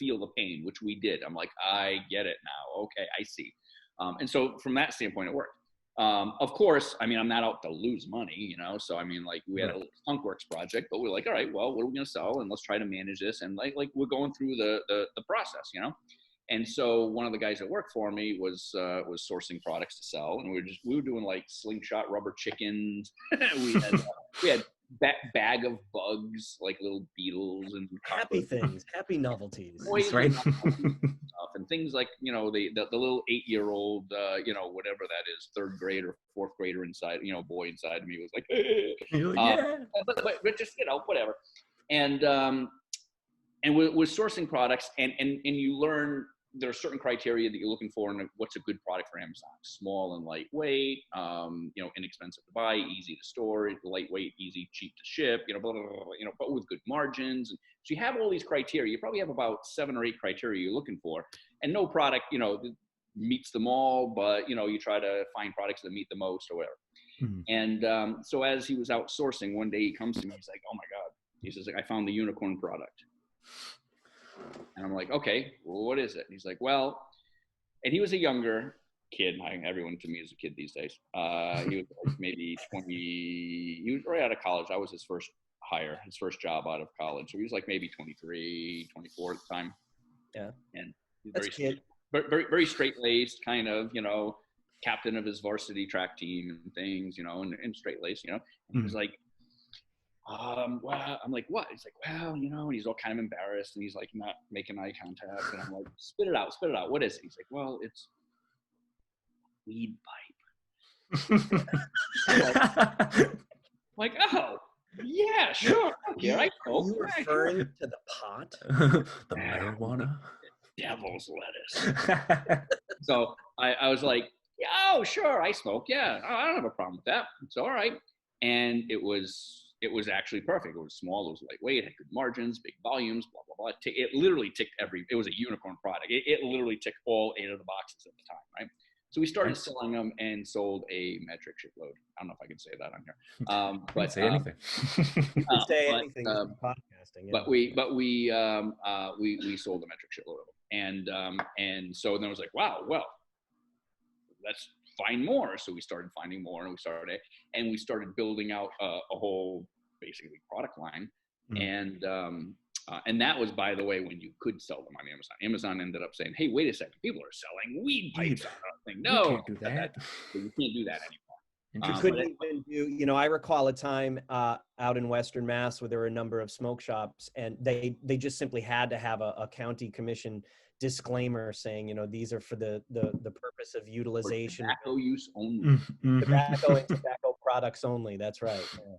feel the pain, which we did. I'm like, I get it now. Okay, I see. And so from that standpoint, it worked. Of course, I mean, I'm not out to lose money, you know? So, I mean, like we had a little Skunkworks project, but we're like, all right, well, what are we going to sell? And let's try to manage this. And like we're going through the process, you know? And so one of the guys that worked for me was sourcing products to sell. And we were doing like slingshot rubber chickens. we had bag of bugs, like little beetles and happy things, happy novelties. That's right. Stuff and things like, you know, the little 8-year-old, you know, whatever that is, 3rd grade or 4th grader inside, you know, boy inside me was like, hey. Yeah. But just, you know, whatever. And we're sourcing products and you learn there are certain criteria that you're looking for and what's a good product for Amazon. Small and lightweight, you know, inexpensive to buy, easy to store, lightweight, easy, cheap to ship, you know, blah, blah, blah, you know, but with good margins. And so you have all these criteria. You probably have about 7 or 8 criteria you're looking for. And no product, you know, meets them all, but, you know, you try to find products that meet the most or whatever. Mm-hmm. And so as he was outsourcing, one day he comes to me, he's like, oh my God. He says, I found the unicorn product. And I'm like, okay, well, what is it? And he's like, well, and he was a younger kid. Everyone to me is a kid these days. He was like maybe 20, he was right out of college. I was his first hire, his first job out of college. So he was like maybe 23, 24 at the time. Yeah. And he's very straight-laced, kind of, you know, captain of his varsity track team and things, you know, and straight-laced, you know. And he was like, well, I'm like, what? He's like, well, you know, and he's all kind of embarrassed and he's like not making eye contact. And I'm like, spit it out. What is it? He's like, well, it's weed pipe. like, oh, yeah, sure. Okay, right. Are you referring to the pot? The marijuana? Devil's lettuce. So I was like, yeah, oh, sure, I smoke. Yeah, I don't have a problem with that. It's all right. And it was actually perfect. It was small, it was lightweight, it had good margins, big volumes, blah, blah, blah. It literally ticked it was a unicorn product. It literally ticked all 8 of the boxes at the time, right? So we started selling them and sold a metric shipload. I don't know if I can say that on here. But say anything. You can say anything in podcasting. Yeah. But we sold a metric shipload of them. And so then I was like, wow, well, let's find more. So we started finding more and we started building out a whole basically product line. Mm-hmm. And that was, by the way, when you could sell them on Amazon. Amazon ended up saying, hey, wait a second, people are selling weed pipes on our thing. No, you can't do that. You can't do that anymore. You couldn't even do, you know, I recall a time out in Western Mass where there were a number of smoke shops and they just simply had to have a county commission disclaimer saying, you know, these are for the purpose of utilization. For tobacco use only. Mm-hmm. Tobacco and tobacco products only. That's right. Yeah.